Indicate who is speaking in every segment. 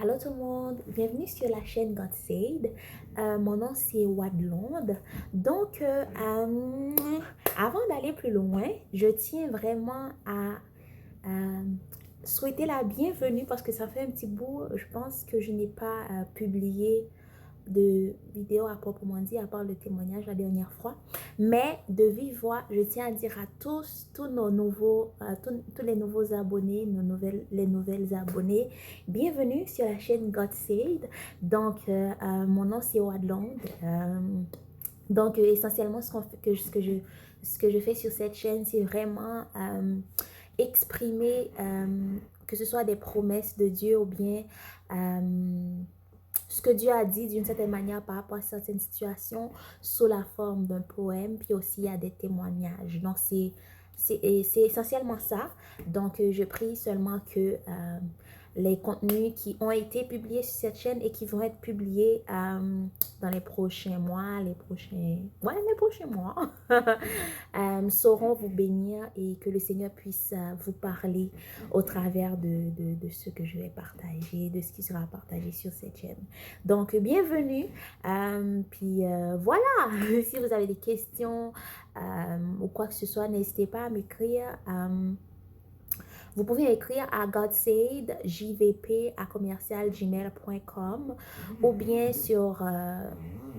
Speaker 1: Allô tout le monde, bienvenue sur la chaîne God Said. Mon nom c'est Wadlonde. Donc, avant d'aller plus loin, je tiens vraiment à euh, souhaiter la bienvenue parce que ça fait un petit bout, je pense que je n'ai pas publié de vidéo à proprement dit, à part le témoignage la dernière fois. Mais de vive voix, je tiens à dire à tous nos nouveaux, tous les nouveaux abonnés, les nouvelles abonnés, bienvenue sur la chaîne God Said. Donc, mon nom c'est Wadlonde. Donc, essentiellement, ce que je fais sur cette chaîne, c'est vraiment exprimer, que ce soit des promesses de Dieu ou bien ce que Dieu a dit d'une certaine manière par rapport à certaines situations sous la forme d'un poème, puis aussi il y a des témoignages. Donc, c'est essentiellement ça. Donc, je prie seulement que les contenus qui ont été publiés sur cette chaîne et qui vont être publiés dans les prochains mois, les prochains mois, sauront vous bénir et que le Seigneur puisse vous parler au travers de ce que je vais partager, de ce qui sera partagé sur cette chaîne. Donc, bienvenue. Voilà, si vous avez des questions ou quoi que ce soit, n'hésitez pas à m'écrire. Vous pouvez écrire à godsaidjvp@gmail.com ou bien sur,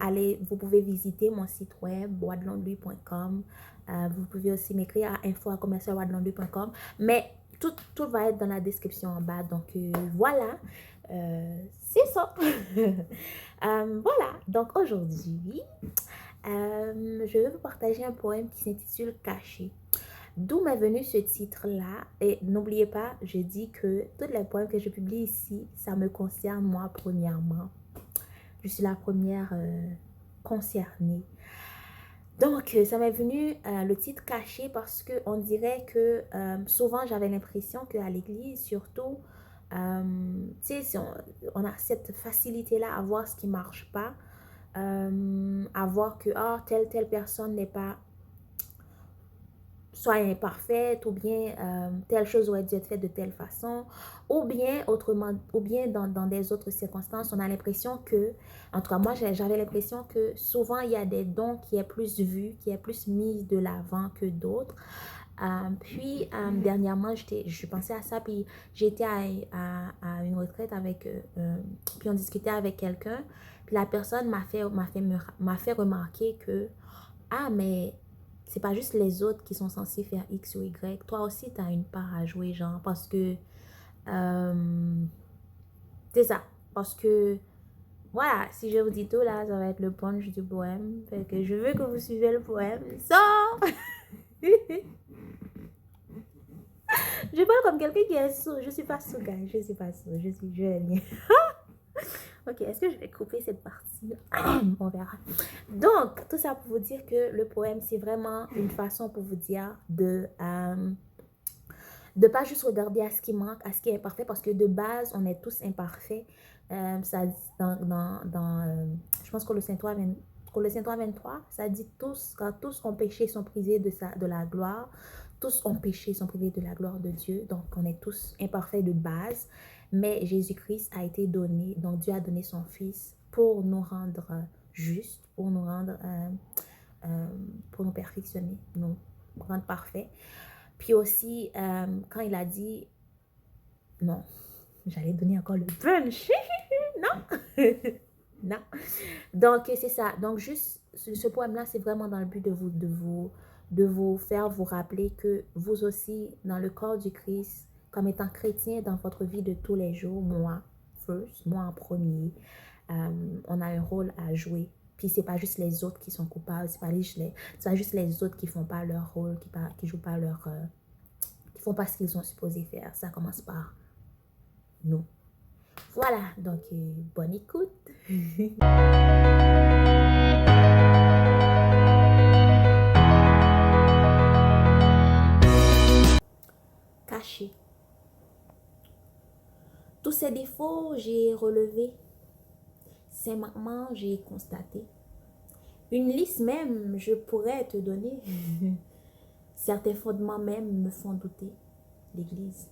Speaker 1: vous pouvez visiter mon site web wadlondelouis.com. Vous pouvez aussi m'écrire à info@wadlondelouis.com. Mais tout va être dans la description en bas. Donc voilà, c'est ça. Voilà, donc aujourd'hui, je vais vous partager un poème qui s'intitule Caché. D'où m'est venu ce titre-là? Et n'oubliez pas, je dis que tous les poèmes que je publie ici, ça me concerne moi premièrement. Je suis la première concernée. Donc, ça m'est venu le titre Caché parce qu'on dirait que souvent j'avais l'impression qu'à l'église, surtout, tu sais, on a cette facilité-là à voir ce qui ne marche pas, à voir que telle personne n'est pas soit imparfaite, ou bien telle chose aurait dû être faite de telle façon, ou bien autrement, ou bien dans des autres circonstances, on a l'impression que, en tout cas moi j'avais l'impression que souvent il y a des dons qui est plus vu, qui est plus mis de l'avant que d'autres. Dernièrement, je pensais à ça, puis j'étais à une retraite avec, puis on discutait avec quelqu'un, puis la personne m'a fait remarquer que, mais c'est pas juste les autres qui sont censés faire X ou Y. Toi aussi, tu as une part à jouer, genre, parce que, c'est ça. Parce que, voilà, si je vous dis tout, là, ça va être le punch du poème. Fait que je veux que vous suivez le poème. So! Je parle comme quelqu'un qui est sourd. Je suis pas sourd, guys. Je suis pas sourd. Je suis jeune. Ok, est-ce que je vais couper cette partie? On verra. Donc, tout ça pour vous dire que le poème, c'est vraiment une façon pour vous dire de pas juste regarder à ce qui manque, à ce qui est imparfait, parce que de base, on est tous imparfaits. Ça je pense que Colossiens 3:23, ça dit car tous ont péché, sont privés de la gloire. Tous ont péché, sont privés de la gloire de Dieu. Donc, on est tous imparfaits de base. Mais Jésus-Christ a été donné, donc Dieu a donné son Fils pour nous rendre justes, pour nous rendre, pour nous perfectionner, nous rendre parfaits. Puis aussi, quand il a dit, non, j'allais donner encore le punch, non, non. Donc, c'est ça. Donc, juste, ce poème-là, c'est vraiment dans le but de vous faire vous rappeler que vous aussi, dans le corps du Christ, comme étant chrétien dans votre vie de tous les jours, moi en premier, on a un rôle à jouer. Puis c'est pas juste les autres qui sont coupables, c'est pas juste les autres qui font pas leur rôle, qui jouent pas leur, qui font pas ce qu'ils sont supposés faire. Ça commence par nous. Voilà, donc bonne écoute. Caché. Tous ces défauts, j'ai relevé. Ces manquements, j'ai constaté. Une liste même, je pourrais te donner. Certains fondements même me font douter. L'Église,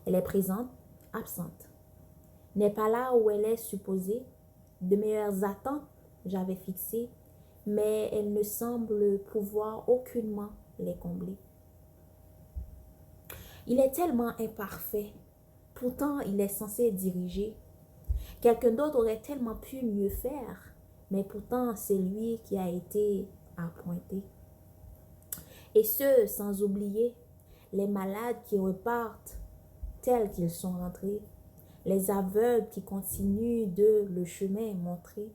Speaker 1: elle est présente, absente. n'est pas là où elle est supposée. De meilleures attentes j'avais fixées, mais elle ne semble pouvoir aucunement les combler. Il est tellement imparfait, pourtant il est censé diriger. Quelqu'un d'autre aurait tellement pu mieux faire, mais pourtant c'est lui qui a été appointé. Et ce, sans oublier les malades qui repartent tels qu'ils sont rentrés, les aveugles qui continuent de le chemin montré,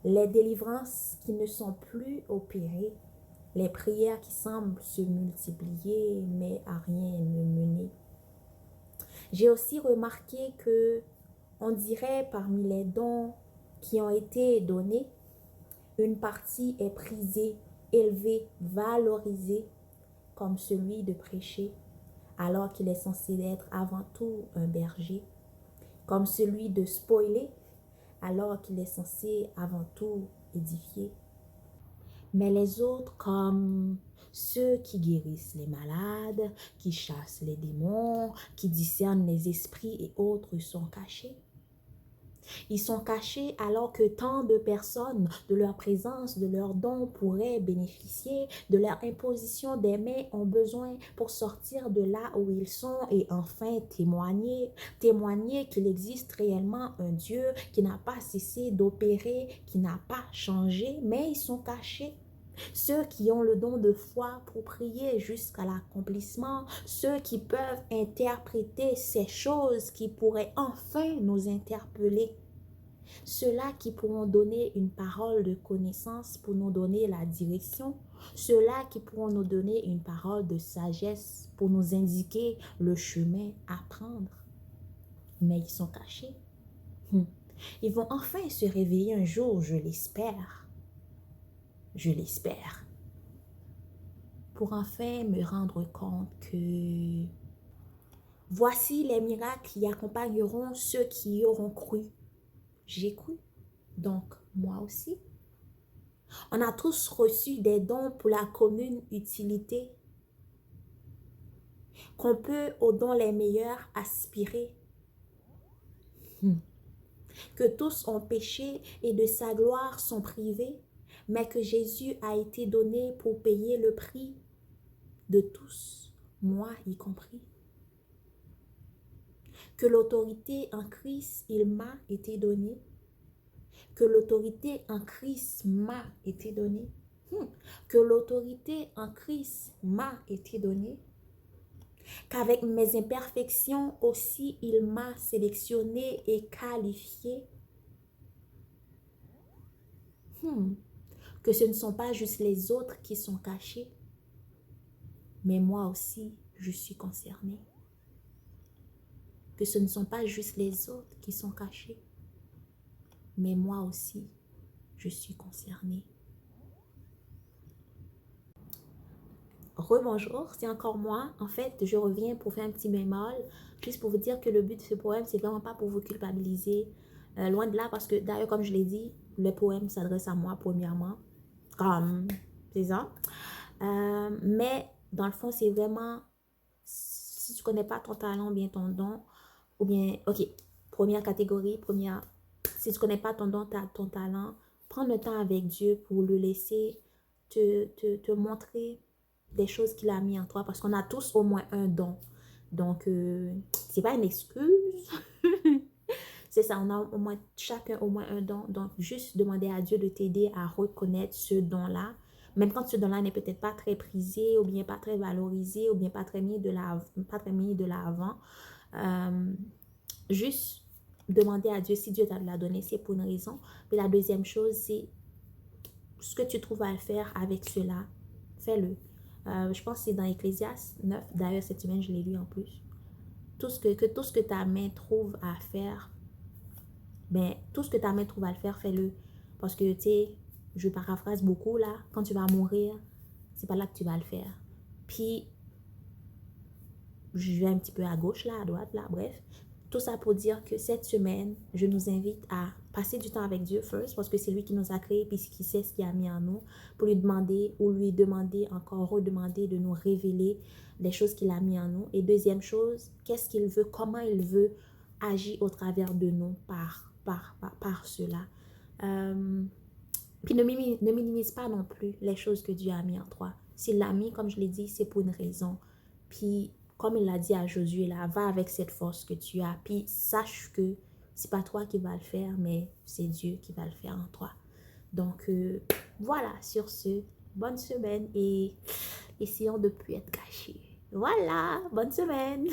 Speaker 1: les délivrances qui ne sont plus opérées, les prières qui semblent se multiplier mais à rien ne mener. J'ai aussi remarqué que, on dirait parmi les dons qui ont été donnés, une partie est prisée, élevée, valorisée, comme celui de prêcher, alors qu'il est censé être avant tout un berger, comme celui de spoiler, alors qu'il est censé avant tout édifier. Mais les autres, comme ceux qui guérissent les malades, qui chassent les démons, qui discernent les esprits et autres, sont cachés. Ils sont cachés alors que tant de personnes, de leur présence, de leurs dons pourraient bénéficier, de leur imposition des mains ont besoin pour sortir de là où ils sont et enfin témoigner qu'il existe réellement un Dieu qui n'a pas cessé d'opérer, qui n'a pas changé, mais ils sont cachés. Ceux qui ont le don de foi pour prier jusqu'à l'accomplissement, ceux qui peuvent interpréter ces choses qui pourraient enfin nous interpeller, ceux-là qui pourront donner une parole de connaissance pour nous donner la direction, ceux-là qui pourront nous donner une parole de sagesse pour nous indiquer le chemin à prendre. Mais ils sont cachés. Ils vont enfin se réveiller un jour, je l'espère. Je l'espère. Pour enfin me rendre compte que voici les miracles qui accompagneront ceux qui y auront cru. J'ai cru, donc moi aussi. On a tous reçu des dons pour la commune utilité, qu'on peut aux dons les meilleurs aspirer. Que tous ont péché et de sa gloire sont privés, mais que Jésus a été donné pour payer le prix de tous, moi y compris. Que l'autorité en Christ, il m'a été donnée. Que l'autorité en Christ m'a été donnée. Que l'autorité en Christ m'a été donnée. Qu'avec mes imperfections aussi, il m'a sélectionné et qualifié. Que ce ne sont pas juste les autres qui sont cachés, mais moi aussi, je suis concernée. Que ce ne sont pas juste les autres qui sont cachés, mais moi aussi, je suis concernée. Rebonjour, c'est encore moi. En fait, je reviens pour faire un petit bémol, juste pour vous dire que le but de ce poème, c'est vraiment pas pour vous culpabiliser. Loin de là, parce que d'ailleurs, comme je l'ai dit, le poème s'adresse à moi premièrement. Comme, c'est ça. Mais dans le fond, c'est vraiment, si tu connais pas ton talent, bien ton don, ou bien, ok, première catégorie, si tu connais pas ton don, ton talent, prends le temps avec Dieu pour le laisser te montrer des choses qu'il a mis en toi, parce qu'on a tous au moins un don. Donc, c'est pas une excuse. C'est ça, on a au moins, chacun au moins un don. Donc, juste demander à Dieu de t'aider à reconnaître ce don-là. Même quand ce don-là n'est peut-être pas très prisé, ou bien pas très valorisé, ou bien pas très mis de l'avant. Juste demander à Dieu si Dieu t'a l'a donné, c'est pour une raison. Puis la deuxième chose, c'est ce que tu trouves à faire avec cela, fais-le. Je pense que c'est dans Ecclésiaste 9. D'ailleurs, cette semaine, je l'ai lu en plus. Tout ce que ta main trouve à faire, ben, tout ce que ta main trouve à le faire, fais-le. Parce que, tu sais, je paraphrase beaucoup là, quand tu vas mourir, c'est pas là que tu vas le faire. Puis, je vais un petit peu à gauche là, à droite là, bref. tout ça pour dire que cette semaine, je nous invite à passer du temps avec Dieu first, parce que c'est lui qui nous a créés, puis qui sait ce qu'il a mis en nous, pour lui demander ou lui demander encore, redemander de nous révéler les choses qu'il a mis en nous. Et deuxième chose, qu'est-ce qu'il veut, comment il veut agir au travers de nous par cela. Puis ne minimise pas non plus les choses que Dieu a mis en toi. S'il l'a mis, comme je l'ai dit, c'est pour une raison. Puis, comme il l'a dit à Josué, là, va avec cette force que tu as. Puis, sache que c'est pas toi qui vas le faire, mais c'est Dieu qui va le faire en toi. Donc, voilà, sur ce, bonne semaine et essayons de ne plus être gâchés. Voilà, bonne semaine.